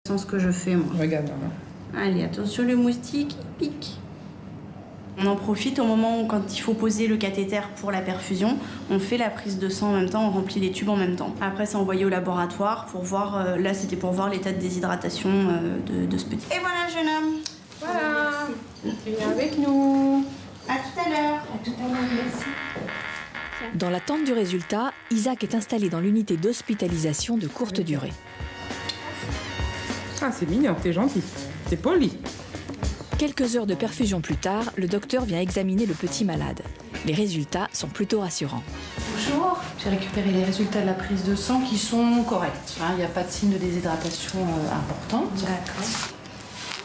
Sans ce que je fais, moi. Regarde, Allez, attention, le moustique, il pique. On en profite au moment où, quand il faut poser le cathéter pour la perfusion, on fait la prise de sang en même temps, on remplit les tubes en même temps. Après, c'est envoyé au laboratoire pour voir, là c'était pour voir l'état de déshydratation de ce petit. Et voilà, jeune homme. Voilà. Tu viens avec nous. À tout à l'heure. À tout à l'heure, merci. Dans l'attente du résultat, Isaac est installé dans l'unité d'hospitalisation de courte durée. Ah, c'est mignon, t'es gentil. T'es poli. Quelques heures de perfusion plus tard, le docteur vient examiner le petit malade. Les résultats sont plutôt rassurants. Bonjour, j'ai récupéré les résultats de la prise de sang qui sont corrects. Il n'y a pas de signe de déshydratation importante. D'accord.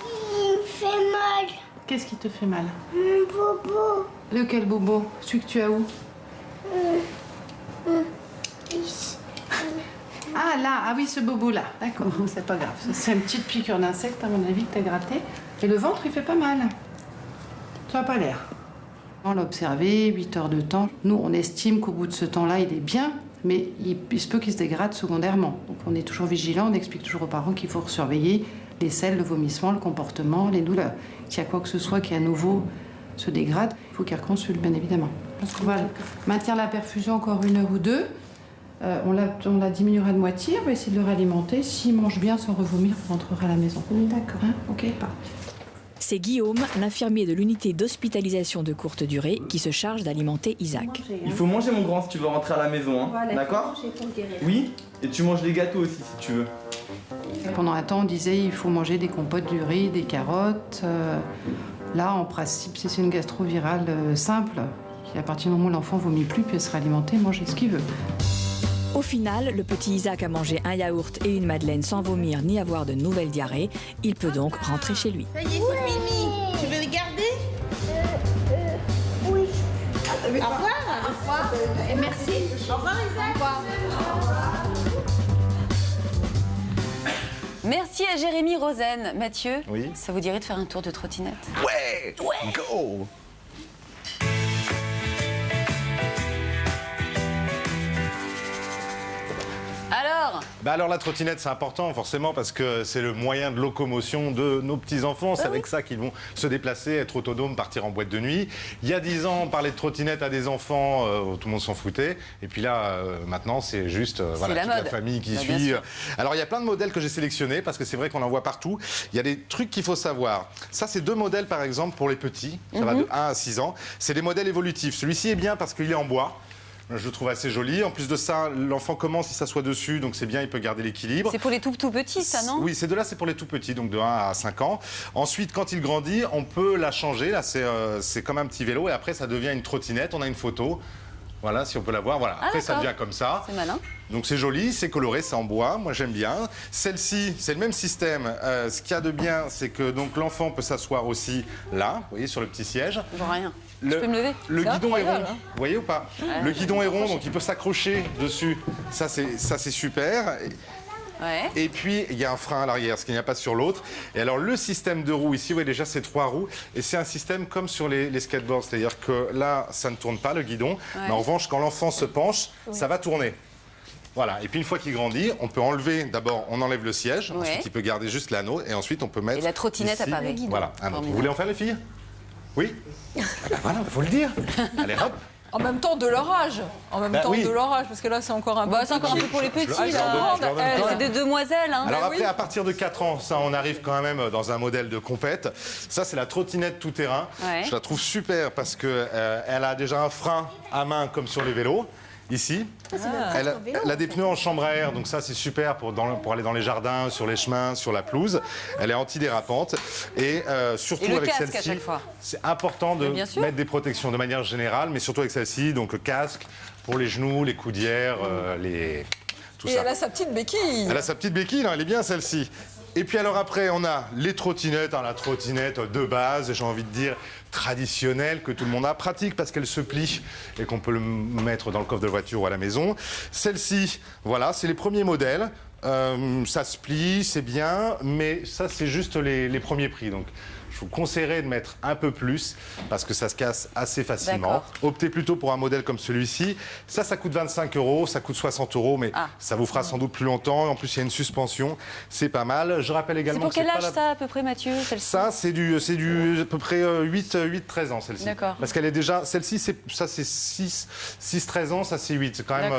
Il me fait mal. Qu'est-ce qui te fait mal? Mon bobo. Lequel bobo? Celui que tu as où? Ici. Ah là, ah oui, ce bobo-là. D'accord, c'est pas grave. C'est une petite piqûre d'insecte, à mon avis, que t'as gratté. Et le ventre, il fait pas mal. Ça n'a pas l'air. On l'a observé, 8 heures de temps. Nous, on estime qu'au bout de ce temps-là, il est bien, mais il se peut qu'il se dégrade secondairement. Donc on est toujours vigilant, on explique toujours aux parents qu'il faut surveiller les selles, le vomissement, le comportement, les douleurs. S'il y a quoi que ce soit qui à nouveau se dégrade, il faut qu'il reconsulte, bien évidemment. Parce qu'on va maintenir la perfusion encore 1 heure ou 2. On la diminuera de moitié, on va essayer de le réalimenter. S'il mange bien sans revomir, on rentrera à la maison. D'accord. Hein? Ok, parfait. C'est Guillaume, l'infirmier de l'unité d'hospitalisation de courte durée, qui se charge d'alimenter Isaac. Il faut manger, mon grand, si tu veux rentrer à la maison, hein. Voilà, d'accord? faut manger pour guérir. Oui, et tu manges des gâteaux aussi, si tu veux. Pendant un temps, on disait il faut manger des compotes du riz, des carottes. Là, en principe, c'est une gastrovirale simple. Et à partir du moment où l'enfant vomit plus, puis il sera alimenté, manger ce qu'il veut. Au final, le petit Isaac a mangé un yaourt et une madeleine sans vomir ni avoir de nouvelles diarrhées. Il peut donc rentrer chez lui. Ça y est, c'est fini. Tu veux les garder? Oui. Au revoir. Au revoir. Et merci. Au revoir, Isaac. Au revoir. Merci à Jérémy Rosen. Mathieu, Oui. ça vous dirait de faire un tour de trottinette? Ouais, go. Alors la trottinette, c'est important forcément parce que c'est le moyen de locomotion de nos petits-enfants. C'est avec ça qu'ils vont se déplacer, être autonomes, partir en boîte de nuit. Il y a 10 ans, on parlait de trottinette à des enfants, tout le monde s'en foutait. Et puis là, maintenant, c'est juste voilà, toute la famille qui suit. Alors il y a plein de modèles que j'ai sélectionnés parce que c'est vrai qu'on en voit partout. Il y a des trucs qu'il faut savoir. Ça, c'est 2 modèles par exemple pour les petits. Ça va de 1 à 6 ans. C'est des modèles évolutifs. Celui-ci est bien parce qu'il est en bois. Je le trouve assez joli. En plus de ça, l'enfant commence, il s'assoit dessus, donc c'est bien, il peut garder l'équilibre. C'est pour les tout petits, ça, non? Oui, c'est pour les tout petits, donc de 1 à 5 ans. Ensuite, quand il grandit, on peut la changer. Là, c'est comme un petit vélo et après, ça devient une trottinette. On a une photo. Voilà, si on peut la voir. Voilà. Après, ça devient comme ça. C'est malin. Donc c'est joli, c'est coloré, c'est en bois. Moi, j'aime bien. Celle-ci, c'est le même système. Ce qu'il y a de bien, c'est que donc l'enfant peut s'asseoir aussi là, vous voyez, sur le petit siège. Je vois rien. Je peux me lever? Le guidon est rond, vous voyez ou pas? Le guidon est rond, donc il peut s'accrocher dessus. Ça, c'est super. Ouais. Et puis, il y a un frein à l'arrière, ce qu'il n'y a pas sur l'autre. Et alors, le système de roues, ici, vous voyez déjà, c'est 3 roues. Et c'est un système comme sur les skateboards. C'est-à-dire que là, ça ne tourne pas, le guidon. Ouais. Mais en revanche, quand l'enfant se penche, ça va tourner. Voilà. Et puis, une fois qu'il grandit, on peut enlever, d'abord, on enlève le siège. Ouais. Ensuite, il peut garder juste l'anneau. Et ensuite, on peut mettre... Et la trottinette ici, apparaît. Voilà. Vous voulez en faire, les filles? Oui. Ah ben voilà, il faut le dire. Allez, hop. En même temps, de leur âge. En même temps, de leur âge, parce que là, c'est encore un peu. C'est encore un peu pour les petits, là. C'est des demoiselles, hein. Alors après, à partir de 4 ans, ça, on arrive quand même dans un modèle de compète. Ça, c'est la trottinette tout-terrain. Ouais. Je la trouve super parce que elle a déjà un frein à main comme sur les vélos. Ici, elle a des pneus en chambre à air, donc ça c'est super pour aller dans les jardins, sur les chemins, sur la pelouse. Elle est antidérapante et surtout avec celle-ci, c'est important de mettre des protections de manière générale, mais surtout avec celle-ci, donc le casque pour les genoux, les coudières, tout ça. Et elle a sa petite béquille. Elle a sa petite béquille, elle est bien celle-ci. Et puis alors après, on a les trottinettes, la trottinette de base, j'ai envie de dire traditionnelle, que tout le monde a, pratique parce qu'elle se plie et qu'on peut le mettre dans le coffre de voiture ou à la maison. Celle-ci, voilà, c'est les premiers modèles. Ça se plie, c'est bien, mais ça, c'est juste les premiers prix. Donc, Je vous conseillerais de mettre un peu plus parce que ça se casse assez facilement. Optez plutôt pour un modèle comme celui-ci. Ça coûte 25 €, ça coûte 60 €, mais ça vous fera sans doute plus longtemps. En plus, il y a une suspension, c'est pas mal. Je rappelle également que c'est pour quel âge ça à peu près, Mathieu? Ça, c'est du à peu près 8-13 ans, celle-ci. D'accord. Parce qu'elle est déjà, celle-ci, ça c'est 6-13 ans, ça c'est 8. C'est quand même,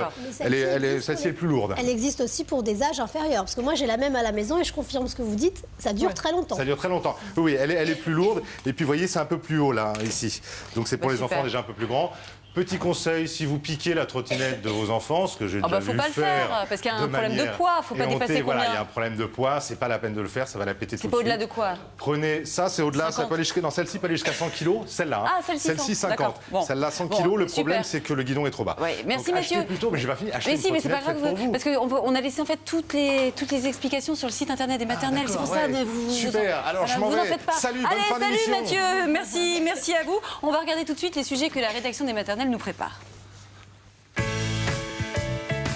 celle-ci est plus lourde. Elle existe aussi pour des âges inférieurs, parce que moi j'ai la même à la maison et je confirme ce que vous dites, ça dure très longtemps. Ça dure très longtemps. Oui, elle est plus lourde. Et puis, vous voyez, c'est un peu plus haut, là, ici. Donc, c'est pour les enfants déjà un peu plus grands. Petit conseil, si vous piquez la trottinette de vos enfants, ce que j'ai déjà vu faire... faut pas le faire, parce qu'il y a un problème de poids, faut pas dépasser combien? Voilà, il y a un problème de poids, c'est pas la peine de le faire, ça va la péter tout de suite. C'est pas au-delà de quoi? Prenez, ça c'est au-delà, ça peut aller jusqu'à... Non, celle-ci peut aller jusqu'à 100 kg, celle-là. Ah, celle-ci 50. Bon. Celle-là 100 kg, le problème c'est que le guidon est trop bas. Ouais, merci donc, Mathieu. Achetez plutôt, mais j'ai pas fini, achetez une mais c'est pas trottinette grave, parce qu'on a laissé en fait toutes les explications sur le site internet des maternelles, c'est pour ça que vous... Super, alors je m'en vais. Salut, bonne fin d'émission. Salut Mathieu, merci à vous. On va regarder tout de suite les sujets que la rédaction des maternelles nous prépare.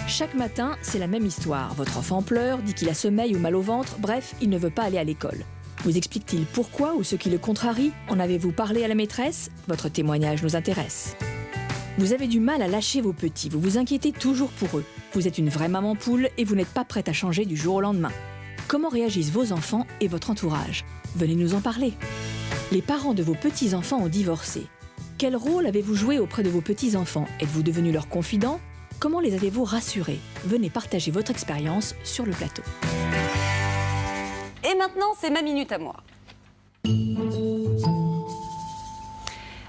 Chaque matin, c'est la même histoire. Votre enfant pleure, dit qu'il a sommeil ou mal au ventre, bref, il ne veut pas aller à l'école. Vous explique-t-il pourquoi ou ce qui le contrarie? En avez-vous parlé à la maîtresse? Votre témoignage nous intéresse. Vous avez du mal à lâcher vos petits, vous vous inquiétez toujours pour eux. Vous êtes une vraie maman poule et vous n'êtes pas prête à changer du jour au lendemain. Comment réagissent vos enfants et votre entourage? Venez nous en parler. Les parents de vos petits-enfants ont divorcé. Quel rôle avez-vous joué auprès de vos petits-enfants? Êtes-vous devenu leur confident? Comment les avez-vous rassurés? Venez partager votre expérience sur le plateau. Et maintenant, c'est ma minute à moi.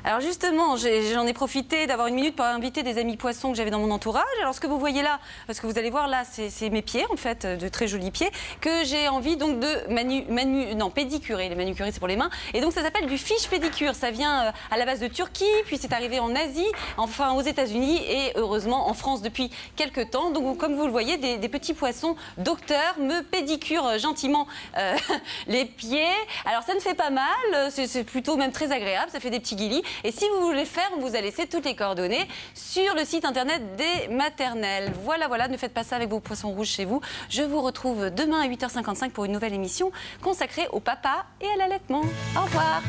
Alors justement, j'en ai profité d'avoir une minute pour inviter des amis poissons que j'avais dans mon entourage. Alors ce que vous voyez là, ce que vous allez voir là, c'est mes pieds en fait, de très jolis pieds, que j'ai envie donc de pédicurer. Les manucurer c'est pour les mains. Et donc ça s'appelle du fish pédicure. Ça vient à la base de Turquie, puis c'est arrivé en Asie, enfin aux États-Unis et heureusement en France depuis quelques temps. Donc comme vous le voyez, des petits poissons docteurs me pédicurent gentiment les pieds. Alors ça ne fait pas mal, c'est plutôt même très agréable, ça fait des petits guilis. Et si vous voulez faire, on vous a laissé toutes les coordonnées sur le site internet des maternelles. Voilà, ne faites pas ça avec vos poissons rouges chez vous. Je vous retrouve demain à 8h55 pour une nouvelle émission consacrée au papa et à l'allaitement. Au revoir.